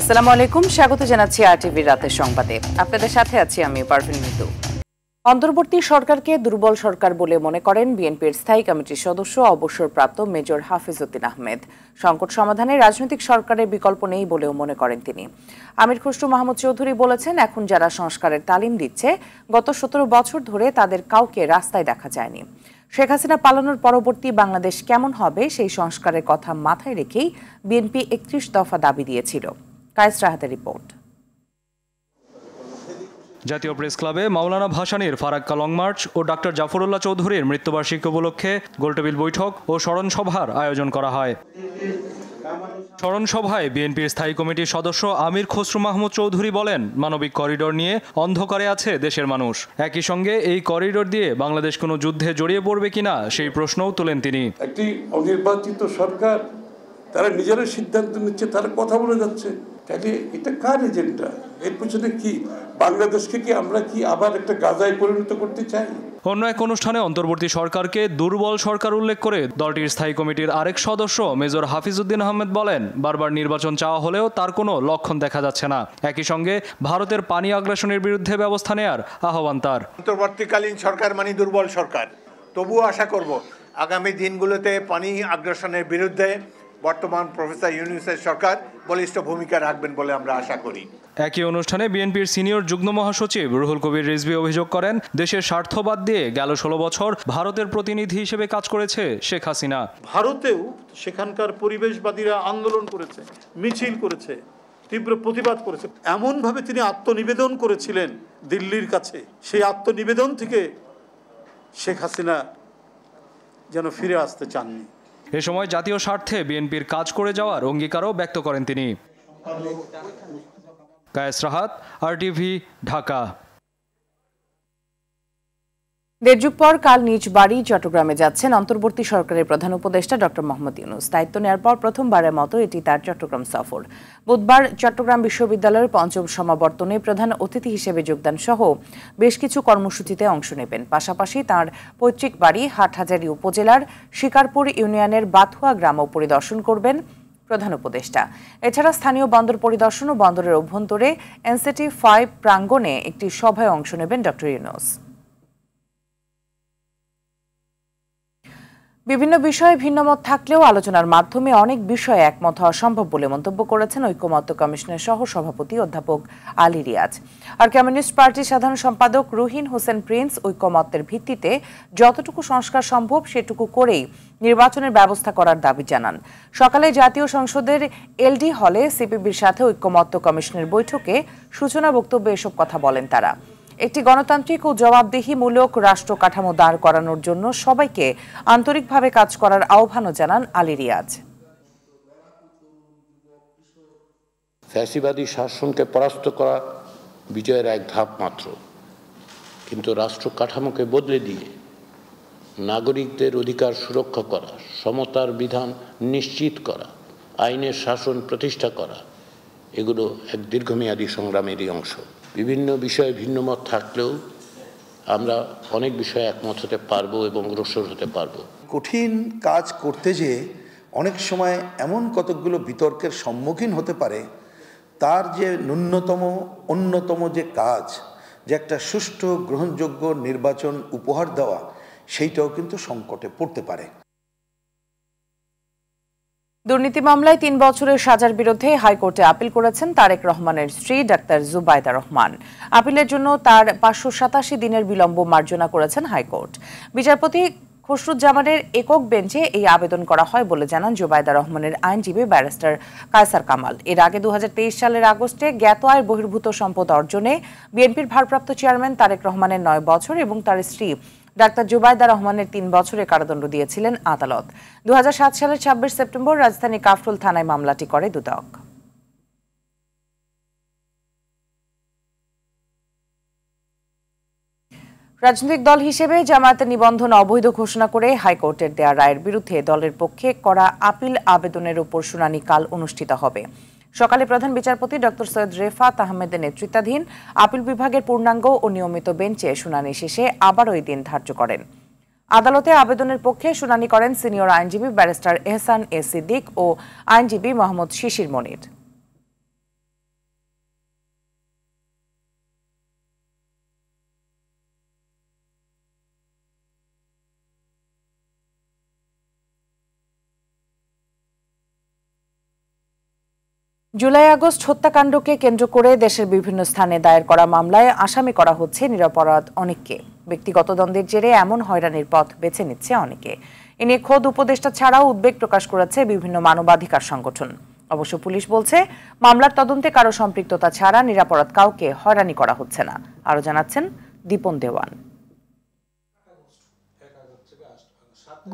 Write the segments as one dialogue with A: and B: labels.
A: আসসালামু আলাইকুম, স্বাগত জানাচ্ছি আরটিভির রাতের সংবাদে। আপনাদের সাথে আছি আমি পারভিন মিতু। অন্তর্বর্তী সরকারকে দুর্বল সরকার বলে মনে করেন বিএনপির স্থায়ী কমিটির সদস্য অবসরপ্রাপ্ত মেজর হাফিজউদ্দিন আহমেদ। সংকট সমাধানে রাজনৈতিক সরকারের বিকল্প নেই বলেও মনে করেন তিনি। আমির খসরু মাহমুদ চৌধুরী বলেছেন, এখন যারা সংস্কারের তালিম দিচ্ছে গত 17 বছর ধরে তাদের কাউকে রাস্তায় দেখা যায়নি। শেখ হাসিনা পালানোর পরবর্তী বাংলাদেশ কেমন হবে সেই সংস্কারের কথা মাথায় রেখেই বিএনপি 31 দফা দাবি দিয়েছিল। কায়েস রাহাতের রিপোর্ট।
B: জাতীয় প্রেস ক্লাবে মাওলানা ভাসানীর ফারাক্কা লং মার্চ ও ডাক্তার জাফরুল্লাহ চৌধুরীর মৃত্যুবার্ষিকী উপলক্ষে গোলটেবিল বৈঠক ও স্মরণ সভার আয়োজন করা হয়। স্মরণ সভায় বিএনপির স্থায়ী কমিটির সদস্য আমির খসরু মাহমুদ চৌধুরী বলেন, মানবিক করিডোর নিয়ে অন্ধকারে আছে দেশের মানুষ। একই সঙ্গে এই করিডোর দিয়ে বাংলাদেশ কোনো যুদ্ধে জড়িয়ে পড়বে কিনা সেই প্রশ্নও তোলেন তিনি।
C: একটি অনির্বাচিত সরকার, তারা নিজেরা সিদ্ধান্ত নিচ্ছে, তারা কথা বলে যাচ্ছে। তাহলে এটা কার এজেন্ডা? এর পিছনে কি? বাংলাদেশকে কি আমরা কি আবার একটা গাজায় পরিণত করতে চাই?
B: অন্য এক অনুষ্ঠানে অন্তর্বর্তী সরকারকে দুর্বল সরকার উল্লেখ করে দলটির স্থায়ী কমিটির আরেক সদস্য মেজর হাফিজউদ্দিন আহমেদ বলেন, বারবার নির্বাচন চাওয়া হলেও তার কোনো লক্ষণ দেখা যাচ্ছে না। একই সঙ্গে ভারতের পানি আগ্রাসনের বিরুদ্ধে ব্যবস্থা নেয়ার আহ্বান তার।
D: অন্তর্বর্তীকালীন সরকার মানে দুর্বল সরকার। তবুও আশা করব আগামী দিনগুলোতে পানি আগ্রাসনের বিরুদ্ধে বর্তমান প্রফেসর ইউনূসের সরকার বলিষ্ঠ ভূমিকা রাখবেন বলে আমরা আশা করি।
B: একই অনুষ্ঠানে বিএনপির সিনিয়র যুগ্ম মহাসচিব রুহুল কবির রিজভী অভিযোগ করেন, দেশের স্বার্থ বাদ দিয়ে গেল 16 বছর ভারতের প্রতিনিধি হিসেবে কাজ করেছে শেখ হাসিনা।
E: ভারতেও সেখানকার পরিবেশবাদীরা আন্দোলন করেছে, মিছিল করেছে, তীব্র প্রতিবাদ করেছে। এমনভাবে তিনি আত্মনিবেদন করেছিলেন দিল্লির কাছে, সেই আত্মনিবেদন থেকে শেখ হাসিনা যেন ফিরে আসতে চাননি।
B: এ সময় জাতীয় স্বার্থে বিএনপির কাজ করে যাওয়ার অঙ্গীকারও ব্যক্ত করেন তিনি। কায়েস রাহাত, আরটিভি, ঢাকা।
A: দেড় যুগ পর কাল নিজ বাড়ি চট্টগ্রামে যাচ্ছেন অন্তর্বর্তী সরকারের প্রধান উপদেষ্টা ডক্টর মোহাম্মদ ইউনূস। দায়িত্ব নেওয়ার পর প্রথমবারের মতো এটি তার চট্টগ্রাম সফর। বুধবার চট্টগ্রাম বিশ্ববিদ্যালয়ের 5ম সমাবর্তনে প্রধান অতিথি হিসেবে যোগদান সহ বেশ কিছু কর্মসূচিতে অংশ নেবেন। পাশাপাশি তাঁর পৈতৃক বাড়ি হাটহাজারী উপজেলার শিকারপুর ইউনিয়নের বাথুয়া গ্রামও পরিদর্শন করবেন প্রধান উপদেষ্টা। এছাড়া স্থানীয় বন্দর পরিদর্শন ও বন্দরের অভ্যন্তরে এনসিটি 5 প্রাঙ্গণে একটি সভায় অংশ নেবেন ডক্টর ইউনূস। বিভিন্ন বিষয়ে ভিন্নমত থাকলেও আলোচনার মাধ্যমে অনেক বিষয়ে একমত হওয়া সম্ভব বলে মন্তব্য করেছেন ঐক্যমত্য কমিশনের সহ সভাপতি অধ্যাপক আলী রিয়াজ। আর কমিউনিস্ট পার্টির সাধারণ সম্পাদক রুহিন হোসেন প্রিন্স ঐক্যমত্যের ভিত্তিতে যতটুকু সংস্কার সম্ভব সেটুকু করেই নির্বাচনের ব্যবস্থা করার দাবি জানান। সকালে জাতীয় সংসদের এলডি হলে সিপিবির সাথে ঐক্যমত্য কমিশনের বৈঠকে সূচনা বক্তব্যে এসব কথা বলেন তারা। একটি গণতান্ত্রিক ও জবাবদিহিমূলক রাষ্ট্র কাঠামো দাঁড় করানোর জন্য সবাইকে আন্তরিকভাবে কাজ করার আহ্বানও জানান আলী রিয়াজ।
F: ফ্যাসিবাদী শাসনকে পরাস্ত করা বিজয়ের এক ধাপ মাত্র, কিন্তু রাষ্ট্র কাঠামোকে বদলে দিয়ে নাগরিকদের অধিকার সুরক্ষা করা, সমতার বিধান নিশ্চিত করা, আইনের শাসন প্রতিষ্ঠা করা, এগুলো এক দীর্ঘমেয়াদী সংগ্রামেরই অংশ। বিভিন্ন বিষয়ে ভিন্নমত থাকলেও আমরা অনেক বিষয়ে একমত হতে পারবো এবং অগ্রসর হতে পারবো।
G: কঠিন কাজ করতে যেয়ে অনেক সময় এমন কতকগুলো বিতর্কের সম্মুখীন হতে পারে, তার যে অন্যতম যে কাজ, যে একটা সুষ্ঠু গ্রহণযোগ্য নির্বাচন উপহার দেওয়া, সেইটাও কিন্তু সংকটে পড়তে পারে।
A: দুর্নীতি মামলায় 3 বছরের সাজার বিরুদ্ধে হাইকোর্টে আপিল করেছেন তারেক রহমানের স্ত্রী ডাক্তার জুবাইদা রহমান। আপিলের জন্য তার 587 দিনের বিলম্ব মার্জনা করেছেন হাইকোর্ট। বিচারপতি খসরুজ্জামানের একক বেঞ্চে এই আবেদন করা হয় বলে জানান জুবাইদা রহমানের আইনজীবী ব্যারিস্টার কায়সার কামাল। এর আগে 2023 সালের আগস্টে জ্ঞাত আয়ের বহির্ভূত সম্পদ অর্জনে বিএনপির ভারপ্রাপ্ত চেয়ারম্যান তারেক রহমানের 9 বছর এবং তার স্ত্রী ডাক্তার জুবাইদা রহমানের 3 বছরের কারাদণ্ড দিয়েছিলেন আদালত। 2007 সালের 26 সেপ্টেম্বর রাজধানী কাফরুল থানায় মামলাটি করে দুদক। রাজনৈতিক দল হিসেবে জামায়াতের নিবন্ধন অবৈধ ঘোষণা করে হাইকোর্টের দেয়া রায়ের বিরুদ্ধে দলের পক্ষে করা আপিল আবেদনের উপর শুনানি কাল অনুষ্ঠিত হবে। সকালে প্রধান বিচারপতি ডক্টর সৈয়দ রেফাত আহমেদের নেতৃত্বাধীন আপিল বিভাগের পূর্ণাঙ্গ ও নিয়মিত বেঞ্চে শুনানি শেষে আবারও এই দিন ধার্য করেন। আদালতে আবেদনের পক্ষে শুনানি করেন সিনিয়র আইনজীবী ব্যারিস্টার এহসান এ সিদ্দিক ও আইনজীবী মোহাম্মদ শিশির মনির। জুলাই আগস্ট হত্যাকাণ্ডকে কেন্দ্র করে দেশের বিভিন্ন স্থানে দায়ের করা মামলায় আসামি করা হচ্ছে নিরপরাধ অনেককে। ব্যক্তিগত দ্বন্দ্বের জেরে এমন হয়রানির পথ বেছে নিচ্ছে অনেকে। এ নিয়ে খোদ উপদেষ্টা ছাড়াও উদ্বেগ প্রকাশ করেছে বিভিন্ন মানবাধিকার সংগঠন। অবশ্য পুলিশ বলছে, মামলার তদন্তে কারো সম্পৃক্ততা ছাড়া নিরপরাধ কাউকে হয়রানি করা হচ্ছে না। আরো জানাচ্ছেন দীপন দেওয়ান।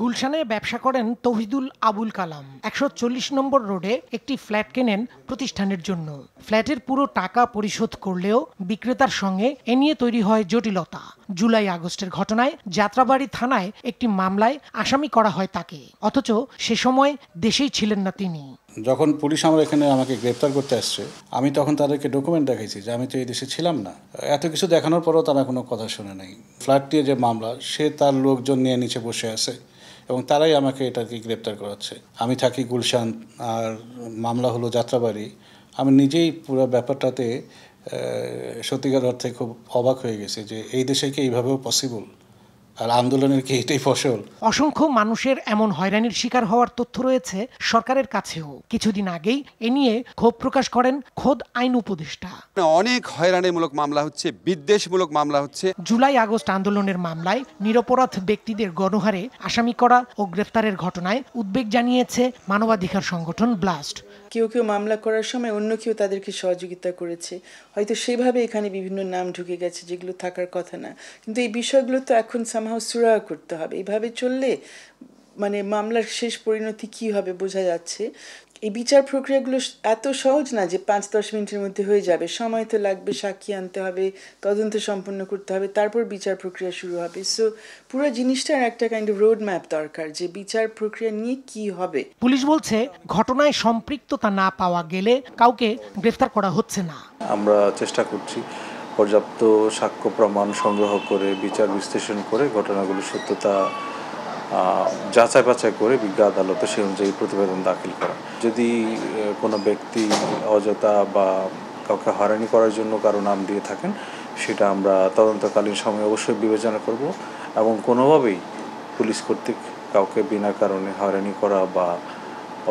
H: গুলশানে ব্যবসা করেন তৌহিদুল আবুল কালাম। 140 নম্বর রোডে একটি ফ্ল্যাট কেনেন প্রতিষ্ঠানের জন্য। ফ্ল্যাটের পুরো টাকা পরিশোধ করলেও বিক্রেতার সঙ্গে এ নিয়ে তৈরি হয় জটিলতা। জুলাই আগস্টের ঘটনায় যাত্রাবাড়ি থানায় একটি মামলায় আসামি করা হয় তাকে, অথচ সে সময় দেশেই ছিলেন না তিনি।
I: যখন পুলিশ আমার এখানে আমাকে গ্রেপ্তার করতে আসছে, আমি তখন তাদেরকে ডকুমেন্ট দেখাইছি যে আমি তো এই দেশে ছিলাম না। এত কিছু দেখানোর পরও তারা কোনো কথা শুনে নাই। ফ্ল্যাট দিয়ে যে মামলা, সে তার লোকজন নিয়ে নিচে বসে আছে এবং তারাই আমাকে এটাকে গ্রেপ্তার করাচ্ছে। আমি থাকি গুলশান আর মামলা হলো যাত্রাবাড়ি। আমি নিজেই পুরো ব্যাপারটাতে সত্যিকার অর্থে খুব অবাক হয়ে গেছি যে এই দেশে কি এইভাবেও পসিবল, আর আন্দোলনের কি এটাই ফসল।
H: অসংখ্য মানুষের এমন হয়রানির শিকার হওয়ার তথ্য রয়েছে সরকারের কাছেও। কিছুদিন আগেই এ নিয়ে ক্ষোভ প্রকাশ করেন খোদ আইন উপদেষ্টা।
J: অনেক হয়রানিমূলক মামলা হচ্ছে, বিদ্বেষমূলক মামলা হচ্ছে।
H: জুলাই আগস্ট আন্দোলনের মামলায় নিরপরাধ ব্যক্তিদের গণহারে আসামি করা ও গ্রেফতারের ঘটনায় উদ্বেগ জানিয়েছে মানবাধিকার সংগঠন ব্লাস্ট।
K: কেউ কেউ মামলা করার সময় অন্য কেউ তাদেরকে সহযোগিতা করেছে, হয়তো সেভাবে এখানে বিভিন্ন নাম ঢুকে গেছে যেগুলো থাকার কথা না। কিন্তু এই বিষয়গুলো তো এখন সামহাও সুরাহা করতে হবে। এইভাবে চললে মানে মামলার শেষ পরিণতি কি হবে বোঝা যাচ্ছে। এই বিচার প্রক্রিয়াগুলো এত সহজ না যে 5-10 মিনিটের মধ্যে হয়ে যাবে। সময় তো লাগবে, সাক্ষী আনতে হবে, তদন্ত সম্পন্ন করতে হবে, তারপর বিচার প্রক্রিয়া শুরু হবে। সো পুরো জিনিসটার একটা কাইন্ড অফ রোড ম্যাপ দরকার যে বিচার প্রক্রিয়া নিয়ে কি হবে।
H: পুলিশ বলছে, ঘটনায় সম্পৃক্ততা না পাওয়া গেলে কাউকে গ্রেফতার করা হচ্ছে না।
L: আমরা চেষ্টা করছি পর্যাপ্ত সাক্ষ্য প্রমাণ সংগ্রহ করে বিচার বিশ্লেষণ করে ঘটনাগুলোর সত্যতা যাচাই বাছাই করে বিজ্ঞ আদালতে সেই অনুযায়ী প্রতিবেদন দাখিল করা। যদি কোনো ব্যক্তি অযথা বা কাউকে হয়রানি করার জন্য কারো নাম দিয়ে থাকেন, সেটা আমরা তদন্তকালীন সময়ে অবশ্যই বিবেচনা করব এবং কোনোভাবেই পুলিশ কর্তৃক কাউকে বিনা কারণে হয়রানি করা বা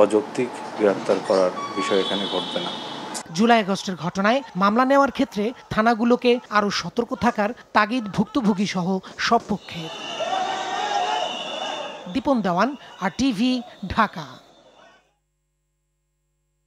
L: অযৌক্তিক গ্রেপ্তার করার বিষয় এখানে ঘটবে না।
H: জুলাই আগস্টের ঘটনায় মামলা নেওয়ার ক্ষেত্রে থানাগুলোকে আরও সতর্ক থাকার তাগিদ ভুক্তভোগী সহ সব পক্ষের। দীপন দেওয়ান, RTV, ঢাকা।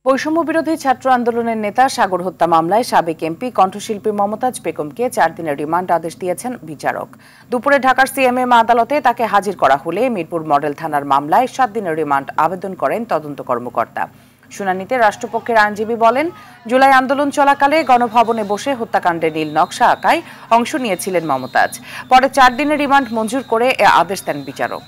A: বৈষম্য বিরোধী ছাত্র আন্দোলনের নেতা সাগর হত্যা মামলায় সাবেক এমপি কণ্ঠশিল্পী মমতাজ বেগমকে 4 দিনের রিমান্ড আদেশ দিয়েছেন বিচারক। দুপুরে ঢাকার সিএমএম আদালতে তাকে হাজির করা হলে মিরপুর মডেল থানার মামলায় 7 দিনের রিমান্ড আবেদন করেন তদন্ত কর্মকর্তা। শুনানিতে রাষ্ট্রপক্ষের আইনজীবী বলেন, জুলাই আন্দোলন চলাকালে গণভবনে বসে হত্যাকাণ্ডের নীল নকশা আঁকায় অংশ নিয়েছিলেন মমতাজ। পরে 4 দিনের রিমান্ড মঞ্জুর করে এ আদেশ দেন বিচারক।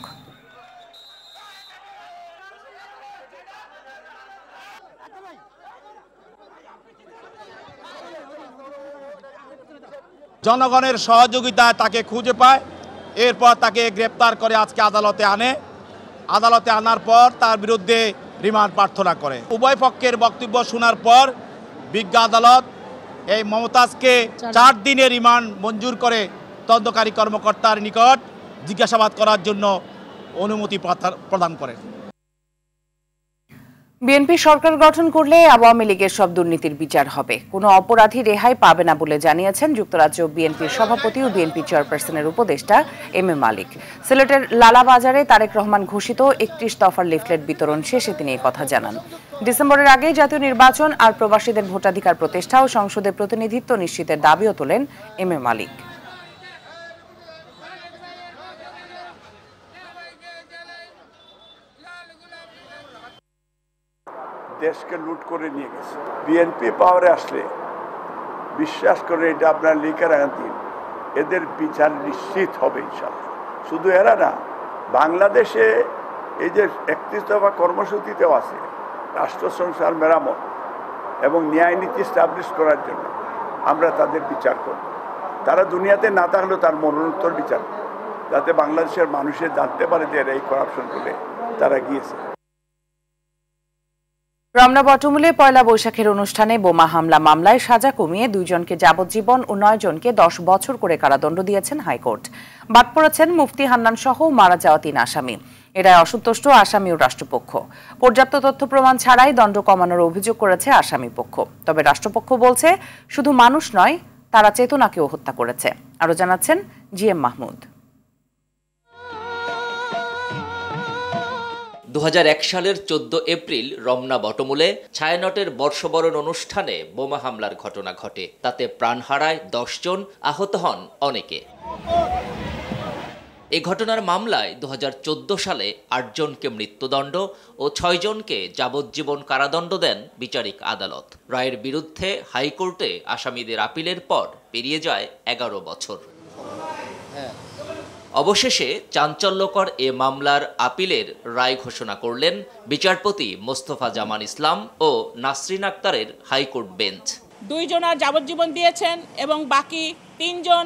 M: জনগণের সহযোগিতায় তাকে খুঁজে পায়, এরপর তাকে গ্রেপ্তার করে আজকে আদালতে আনে। আদালতে আনার পর তার বিরুদ্ধে রিমান্ড প্রার্থনা করে। উভয় পক্ষের বক্তব্য শোনার পর বিজ্ঞ আদালত এই মমতাজকে 4 দিনের রিমান্ড মঞ্জুর করে তদন্তকারী কর্মকর্তার নিকট জিজ্ঞাসাবাদ করার জন্য অনুমতি প্রদান করে।
A: বিএনপি সরকার গঠন করলে আওয়ামী লীগের সব দুর্নীতির বিচার হবে, কোনো অপরাধী রেহাই পাবে না বলে জানিয়েছেন যুক্তরাজ্য বিএনপির সভাপতি ও বিএনপি চেয়ারপারসনের উপদেষ্টা MM মালিক। সিলেটের লালাবাজারে তারেক রহমান ঘোষিত 31 দফার লিফলেট বিতরণ শেষে তিনি এই কথা জানান। ডিসেম্বরের আগে জাতীয় নির্বাচন আর প্রবাসীদের ভোটাধিকার প্রতিষ্ঠা ও সংসদে প্রতিনিধিত্ব নিশ্চিতের দাবিও তোলেন MM মালিক।
C: দেশকে লুট করে নিয়ে গেছে। বিএনপি পাওয়ারে আসলে বিশ্বাস করে এটা আপনার লিখে রাখেন, এদের বিচার নিশ্চিত হবে ইনশাআল্লাহ। শুধু এরা না, বাংলাদেশে এই যে 31 দফা কর্মসূচিতেও আছে রাষ্ট্র সংস্কার মেরামত এবং ন্যায় নীতি স্টাবলিশ করার জন্য আমরা তাদের বিচার করব। তারা দুনিয়াতে না থাকলেও তার মরণোত্তর বিচার, যাতে বাংলাদেশের মানুষের জানতে পারে যে এই করাপশন করে তারা গিয়েছে।
A: রমনা বটমূলে পয়লা বৈশাখের অনুষ্ঠানে বোমা হামলা মামলায় সাজা কমিয়ে 2 জনকে যাবজ্জীবন ও 9 জনকে 10 বছর করে কারাদণ্ড দিয়েছেন হাইকোর্ট। বাদ পড়েছেন মুফতি হান্নান সহ মারা যাওয়া 3 আসামি। এরাই অসন্তুষ্ট আসামি ও রাষ্ট্রপক্ষ। পর্যাপ্ত তথ্য প্রমাণ ছাড়াই দণ্ড কমানোর অভিযোগ করেছে আসামি পক্ষ। তবে রাষ্ট্রপক্ষ বলছে শুধু মানুষ নয়, তারা চেতনাকেও হত্যা করেছে। আরো জানাচ্ছেন জিএম মাহমুদ।
N: 2001 সালের 14 এপ্রিল রমনা বটমূলে ছায়ানটের বর্ষবরণ অনুষ্ঠানে বোমা হামলার ঘটনা ঘটে। তাতে প্রাণ হারায় 10 জন, আহত হন অনেকে। এই ঘটনার মামলায় 2014 সালে 8 জনকে মৃত্যুদণ্ড ও 6 জনকে যাবজ্জীবন কারাদণ্ড দেন বিচারিক আদালত। রায়ের বিরুদ্ধে হাইকোর্টে আসামিদের আপিলের পর পেরিয়ে যায় 11 বছর। অবশেষে চাঞ্চল্যকর এ মামলার আপিলের রায় ঘোষণা করলেন বিচারপতি মোস্তফা জামান ইসলাম ও নাসরিন আক্তারের হাইকোর্ট বেঞ্চ।
O: 2 জনের যাবজ্জীবন দিয়েছেন এবং বাকি 3 জন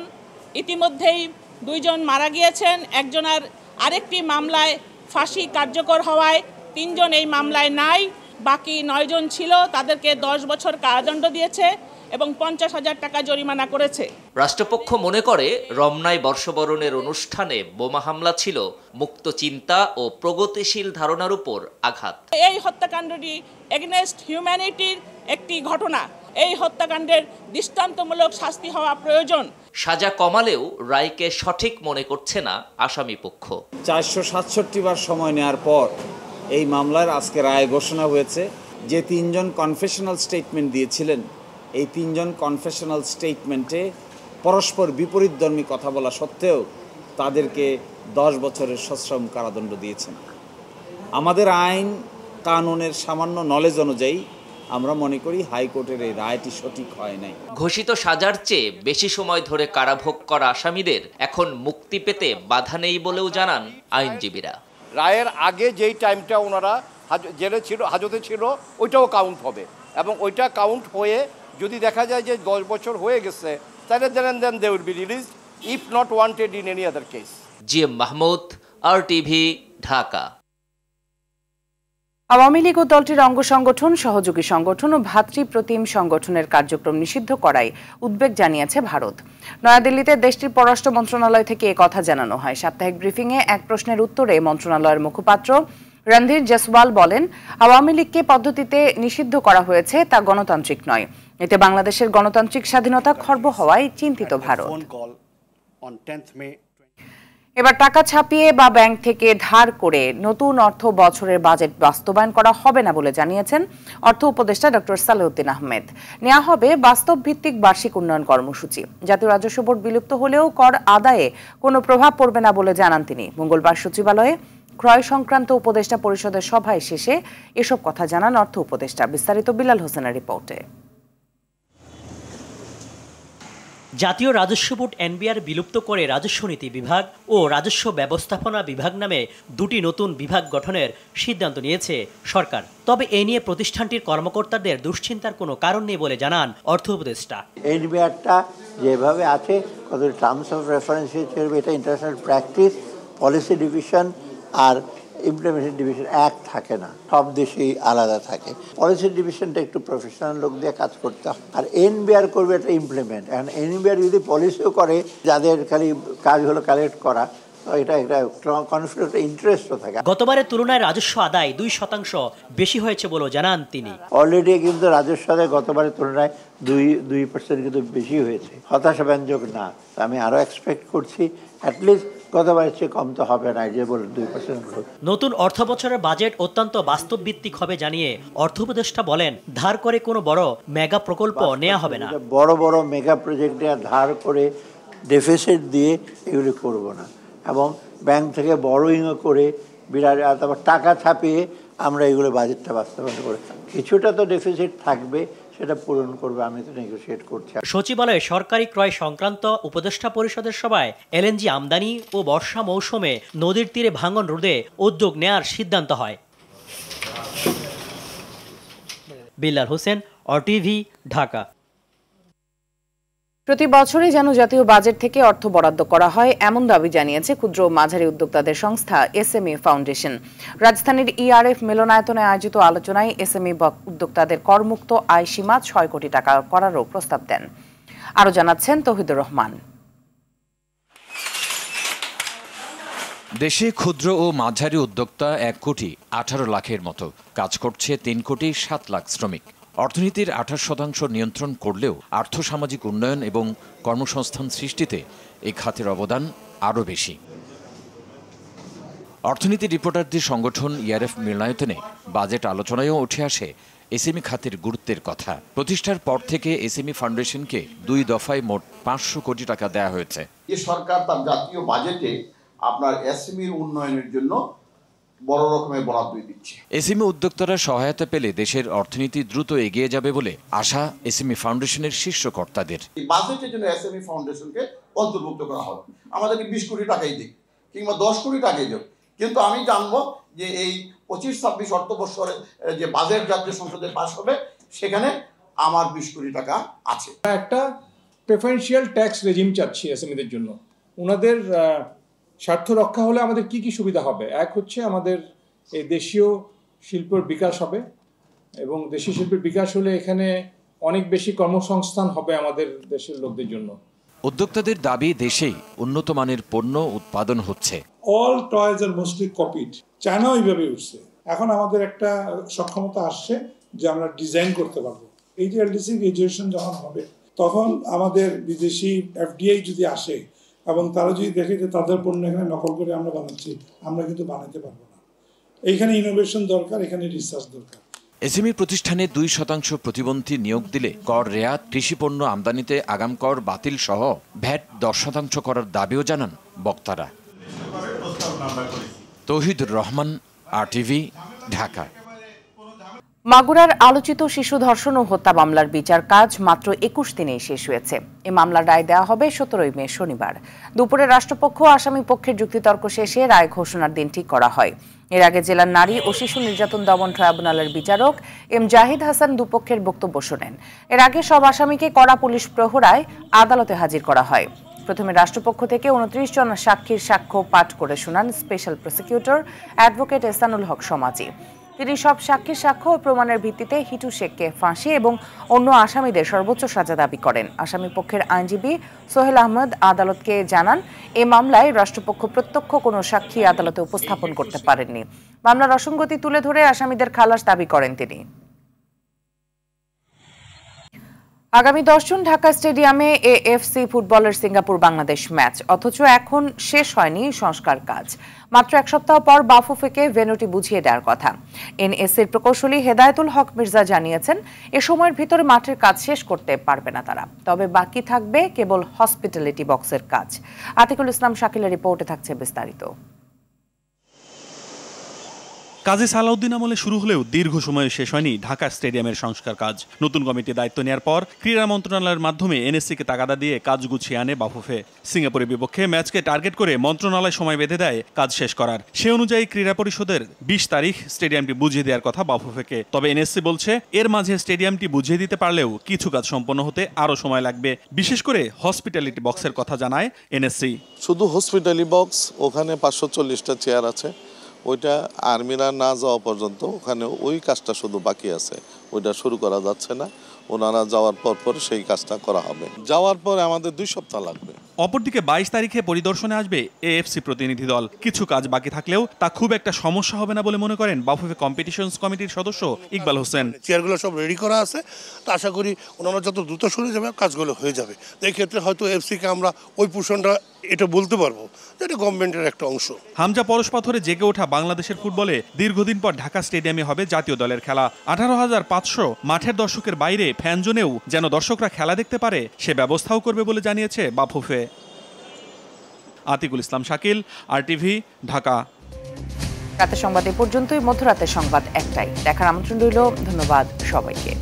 O: ইতিমধ্যেই 2 জন মারা গিয়েছেন। একজনের আরেকটি মামলায় ফাঁসি কার্যকর হওয়ায় 3 জন এই মামলায় নাই। বাকি 9 জন ছিল, তাদেরকে 10 বছর কারাদণ্ড দিয়েছে এবং 50,000 টাকা জরিমানা করেছে।
N: রাষ্ট্রপক্ষ মনে করে রমনায় বর্ষবরণের অনুষ্ঠানে বোমা হামলা ছিল মুক্ত চিন্তা ও প্রগতিশীল ধারণার উপর আঘাত।
O: এই হত্যাকাণ্ডটি এগেনস্ট হিউম্যানিটির একটি ঘটনা। এই হত্যাকাণ্ডের দৃষ্টান্তমূলক শাস্তি হওয়া প্রয়োজন।
N: সাজা কমালেও রায়কে সঠিক মনে করছে না আসামি পক্ষ।
P: 467 বার সময় নেওয়ার পর এই মামলার আজকে রায় ঘোষণা হয়েছে। যে 3 জন কনফেশনাল স্টেটমেন্ট দিয়েছিলেন, এই 3 জন কনফেশনাল স্টেটমেন্টে পরস্পর বিপরীতধর্মী কথা বলা সত্ত্বেও তাদেরকে 10 বছরের সশ্রম কারাদণ্ড দিয়েছেন। আমাদের আইন কানুনের সামান্য নলেজ অনুযায়ী আমরা মনে করি হাইকোর্টের এই রায়টি সঠিক হয় নাই।
N: ঘোষিত সাজার চেয়ে বেশি সময় ধরে কারাভোগ করা আসামিদের এখন মুক্তি পেতে বাধা নেই বলেও জানান আইনজীবীরা।
Q: রায়ের আগে যেই টাইমটা ওনারা জেলে ছিল, হাজতে ছিল, ওইটাও কাউন্ট হবে এবং ওইটা কাউন্ট হয়ে যদি দেখা যায় যে 10 বছর হয়ে গেছে, তাহলে then they will be released if not wanted in any other case.
N: GM Mahmud, RTV, Dhaka.
A: Awami League ও দলটির অঙ্গ সংগঠন, সহযোগী সংগঠন ও ভাতৃপ্রতিম সংগঠনের কার্যক্রম নিষিদ্ধ করায় উদ্বেগ জানিয়েছে ভারত। নয়াদিল্লিতে দেশটির পররাষ্ট্র মন্ত্রণালয় থেকে কথা জানানো হয়। সাপ্তাহিক ব্রিফিংয়ে এক প্রশ্নের উত্তরে মন্ত্রণালয়ের মুখপাত্র রণধীর জেসওয়াল বলেন, আওয়ামী লীগকে পদ্ধতিতে নিষিদ্ধ করা হয়েছে তা গণতান্ত্রিক নয়। এতে বাংলাদেশের গণতান্ত্রিক স্বাধীনতা খর্ব হওয়ায় চিন্তিত ভারত। এবার টাকা ছাপিয়ে বা ব্যাংক থেকে ধার করে নতুন অর্থ বছরের বাজেট বাস্তবায়ন করা হবে না বলে জানিয়েছেন অর্থ উপদেষ্টা ডক্টর সালেউদ্দিন আহমেদ। নেওয়া হবে বাস্তব ভিত্তিক বার্ষিক উন্নয়ন কর্মসূচি। জাতীয় রাজস্ব বোর্ড বিলুপ্ত হলেও কর আদায়ে কোনো প্রভাব পড়বে না বলে জানান তিনি। মঙ্গলবার সচিবালয়ে ক্রয় সংক্রান্ত উপদেষ্টা পরিষদের সভায় শেষে এসব কথা জানান অর্থ উপদেষ্টা। বিস্তারিত বিলাল হোসেনের রিপোর্টে।
R: জাতীয় রাজস্ব বোর্ড NBR বিলুপ্ত করে রাজস্ব নীতি বিভাগ ও রাজস্ব ব্যবস্থাপনা বিভাগ নামে 2টি নতুন বিভাগ গঠনের সিদ্ধান্ত নিয়েছে সরকার। তবে এ নিয়ে প্রতিষ্ঠানটির কর্মকর্তাদের দুশ্চিন্তার কোনো কারণ নেই বলে জানান অর্থ উপদেষ্টা।
S: NBRটা যেভাবে আছে, কত টার্মস অফ রেফারেন্স হিসেবে এটা ইন্টারন্যাশনাল প্র্যাকটিস, পলিসি ডিভিশন আর ইমপ্লিমেন্টেশন ডিভিশন এক থাকে না, সব দেশেই আলাদা থাকে। পলিসি ডিভিশনটা একটু প্রফেশনাল লোক দিয়ে কাজ করতে হয়, আর NBR করবে এটা ইমপ্লিমেন্ট। এখন NBR যদি পলিসিও করে, যাদের খালি কাজ হলো কালেক্ট করা, এটা একটা কনফ্লিক্ট ইন্টারেস্টও থাকে।
R: গতবারের তুলনায় রাজস্ব আদায় 2% বেশি হয়েছে বলেও জানান তিনি।
S: অলরেডি কিন্তু রাজস্ব আদায় গতবারের তুলনায় 2% কিন্তু বেশি হয়েছে। হতাশাব্যঞ্জক না, আমি আরও এক্সপেক্ট করছি অ্যাটলিস্ট গতবারের চেয়ে কম তো হবে না, যে বলে 2%।
R: নতুন অর্থ বছরের বাজেট অত্যন্ত বাস্তব ভিত্তিক হবে জানিয়ে অর্থ উপদেষ্টা বলেন, ধার করে কোনো বড় মেগা প্রকল্প নেওয়া হবে না।
S: বড় বড় মেগা প্রজেক্টে ধার করে ডেফিসিট দিয়ে এগুলি করব না, এবং ব্যাংক থেকে বড়োইংও করে বিরাট তারপর টাকা ছাপিয়ে আমরা এগুলো বাজেটটা বাস্তবায়ন করে কিছুটা তো ডেফিসিট থাকবে, সেটা পূরণ করবে। আমি তো নেগোশিয়েট করছি।
R: সচিবালয়ে সরকারি ক্রয় সংক্রান্ত উপদেষ্টা পরিষদের সভায় LNG আমদানি ও বর্ষা মৌসুমে নদীর তীরে ভাঙন রোধে উদ্যোগ নেয়ার সিদ্ধান্ত হয়। বিলাল হোসেন, RTV, ঢাকা।
A: প্রতি বছরই যেন জাতীয় বাজেট থেকে অর্থ বরাদ্দ করা হয় এমন দাবি জানিয়েছে ক্ষুদ্র ও মাঝারি উদ্যোক্তাদের সংস্থা এসএমই ফাউন্ডেশন। রাজধানীর ইআরএফ মিলনায়তনে আয়োজিত আলোচনায় এসএমই উদ্যোক্তাদের করমুক্ত আয় সীমা ৬ কোটি টাকা করারও প্রস্তাব দেন। আরও জানাচ্ছেন তৌহিদুর রহমান।
T: দেশে ক্ষুদ্র ও মাঝারি উদ্যোক্তা ১ কোটি ১৮ লাখের মতো, কাজ করছে ৩ কোটি ৭ লাখ শ্রমিক। অর্থনীতির ২৮% নিয়ন্ত্রণ করলেও আর্থসামাজিক উন্নয়ন এবং কর্মসংস্থান সৃষ্টিতে এই খাতের অবদান আরও বেশি। অর্থনীতি রিপোর্টারদের সংগঠন ইআরএফ মিলনায়তনে বাজেট আলোচনায়ও উঠে আসে এসএমই খাতের গুরুত্বের কথা। প্রতিষ্ঠার পর থেকে এসএমই ফাউন্ডেশনকে ২ দফায় মোট ৫০০ কোটি টাকা দেওয়া হয়েছে।
U: এই সরকার তার জাতীয় বাজেটে আপনার এসএমই উন্নয়নের জন্য বড় রকমের বরাদ্দ দিচ্ছে।
T: এসএমই উদ্যোক্তারা সহায়তা পেলে দেশের অর্থনীতি দ্রুত এগিয়ে যাবে বলে আশা এসএমই ফাউন্ডেশনের শীর্ষ কর্তাদের।
U: এই বাজেটের জন্য এসএমই ফাউন্ডেশনকে অন্তর্ভুক্ত করা হবে। আমাদেরকে ২০ কোটি টাকাই দিক কিংবা ১০ কোটি টাকাই দেব, কিন্তু আমি জানবো যে এই ২৫-২৬ অর্থবর্ষরে যে বাজেট জাতীয় সংসদে পাস হবে সেখানে আমার ২০ কোটি টাকা আছে।
V: একটা প্রেফারেন্সিয়াল ট্যাক্স রেজিম চাচ্ছি এসএমইদের জন্য। ওনাদের স্বার্থ রক্ষা হলে আমাদের কি কি সুবিধা হবে? এক হচ্ছে আমাদের এই দেশীয় শিল্পের বিকাশ হবে, এবং দেশীয় শিল্পের বিকাশ হলে এখানে অনেক বেশি কর্মসংস্থান হবে আমাদের দেশের লোকদের জন্য।
T: উদ্যোক্তাদের দাবি দেশেই উন্নত মানের পণ্য উৎপাদন হচ্ছে।
W: অল টয়েস আর মোস্টলি কপিড। চায়না ওইভাবে উঠছে। এখন আমাদের একটা সক্ষমতা আসছে যে আমরা ডিজাইন করতে পারবো। এই যে এলডিসি গ্রাজুয়েশন যখন হবে তখন আমাদের বিদেশি এফডিআই যদি আসে এবং তারা যদি দেখে যে তাদের পণ্য এখানে নকল করে আমরা বানাচ্ছি, আমরা কিন্তু বানাতে পারবো না। এইখানে ইনোভেশন দরকার, এখানে রিসার্চ দরকার।
T: এসএমই প্রতিষ্ঠানে ২% প্রতিবন্ধী নিয়োগ দিলে কর রেয়াত, কৃষিপণ্য আমদানিতে আগাম কর বাতিল সহ ভ্যাট ১০% করার দাবিও জানান বক্তারা। তৌহিদুর রহমান, আরটিভি, ঢাকা।
A: মাগুরার আলোচিত শিশু ধর্ষণ ও হত্যা মামলার বিচার কাজ মাত্র ২১ দিনেই শেষ হয়েছে। এই মামলার রায় দেওয়া হবে ১৭ মে শনিবার দুপুরে। রাষ্ট্রপক্ষ আসামি পক্ষের যুক্তিতর্ক শেষে রায় ঘোষণার দিন ঠিক করা হয়। এর আগে জেলার নারী ও শিশু নির্যাতন দমন ট্রাইব্যুনালের বিচারক এম জাহিদ হাসান দুপক্ষের বক্তব্য শোনেন। এর আগে সব আসামিকে কড়া পুলিশ প্রহরায় আদালতে হাজির করা হয়। প্রথমে রাষ্ট্রপক্ষ থেকে ২৯ জন সাক্ষীর সাক্ষ্য পাঠ করে শোনান স্পেশাল প্রসিকিউটর অ্যাডভোকেট এহসানুল হক সমাজি। তিনি সব সাক্ষীর সাক্ষ্য ও প্রমাণের ভিত্তিতে হিটু শেখকে ফাঁসি এবং অন্য আসামিদের সর্বোচ্চ সাজা দাবি করেন। আসামি পক্ষের আইনজীবী সোহেল আহমেদ আদালতকে জানান, এ মামলায় রাষ্ট্রপক্ষ প্রত্যক্ষ কোনো সাক্ষী আদালতে উপস্থাপন করতে পারেননি। মামলার অসঙ্গতি তুলে ধরে আসামিদের খালাস দাবি করেন তিনি। আগামী ১০ জুন ঢাকা স্টেডিয়ামে এএফসি ফুটবলের সিঙ্গাপুর বাংলাদেশ ম্যাচ, অথচ এখন শেষ হয়নি সংস্কার কাজ। মাত্র ১ সপ্তাহ পর বাফুফেকে ভেন্যুটি বুঝিয়ে দেওয়ার কথা। এনএসসির প্রকৌশলী হেদায়েতুল হক মির্জা জানিয়েছেন, এ সময়ের ভিতরে মাঠের কাজ শেষ করতে পারবে না তারা, তবে বাকি থাকবে কেবল হসপিটালিটি বক্সের কাজ। আতিকুল ইসলাম শাকিলের রিপোর্টে থাকছে বিস্তারিত।
X: কাজী সালাউদ্দিন আমলে শুরু হলেও দীর্ঘ সময়ে শেষ হয়নি ঢাকা স্টেডিয়ামের সংস্কার কাজ। নতুন কমিটি দায়িত্ব নেওয়ার পর ক্রীড়া মন্ত্রণালয়ের মাধ্যমে এনএসসিকে তাগাদা দিয়ে কাজ গুছিয়ে আনে বাফুফে। সিঙ্গাপুরের বিপক্ষে ম্যাচকে টার্গেট করে মন্ত্রণালয় সময় বেঁধে দেয় কাজ শেষ করার। সে অনুযায়ী ক্রীড়া পরিষদের ২০ তারিখ স্টেডিয়ামটি বুঝিয়ে দেওয়ার কথা বাফুফেকে। তবে এনএসসি বলছে, এর মাঝে স্টেডিয়ামটি বুঝিয়ে দিতে পারলেও কিছু কাজ সম্পন্ন হতে আরও সময় লাগবে। বিশেষ করে হসপিটালিটি বক্সের কথা জানায় এনএসসি।
Y: শুধু হসপিটালিটি বক্স, ওখানে ৫৪০টা চেয়ার আছে, ওইটা আর্মিরা না যাওয়া পর্যন্ত ওখানে ওই কাজটা শুধু বাকি আছে, ওইটা শুরু করা যাচ্ছে না। ওনারা যাওয়ার পর সেই কাজটা করা হবে। যাওয়ার পর আমাদের ২ সপ্তাহ লাগবে।
X: অপরদিকে ২২ তারিখে পরিদর্শনে আসবে এএফসি প্রতিনিধি দল। কিছু কাজ বাকি থাকলেও তা খুব একটা সমস্যা হবে না বলে মনে করেন বাফুফে কম্পিটিশনস কমিটির সদস্য ইকবাল হোসেন।
Z: চেয়ারগুলো সব রেডি করা আছে, তো আশা করি ওনারা যত দ্রুত শুরু যাবে কাজগুলো হয়ে যাবে। এই ক্ষেত্রে হয়তো এফসিকে আমরা ওই পোর্শনটা এটা বলতে পারবো যে এটা গভর্নমেন্টের একটা অংশ।
X: হামজা পরশ পাথরে জেগে ওঠা বাংলাদেশের ফুটবলে দীর্ঘদিন পর ঢাকা স্টেডিয়ামে হবে জাতীয় দলের খেলা। ১৮,৫০০ মাঠের দর্শকের বাইরে ফ্যান জোনেও যেন দর্শকরা খেলা দেখতে পারে, সে ব্যবস্থাও করবে বলে জানিয়েছে বাফুফে। আতিকুল ইসলাম শাকিল, আরটিভি, ঢাকা।
A: রাতের সংবাদ এ পর্যন্তই। মধ্যরাতের সংবাদ একটাই। দেখার আমন্ত্রণ রইল। ধন্যবাদ সবাইকে।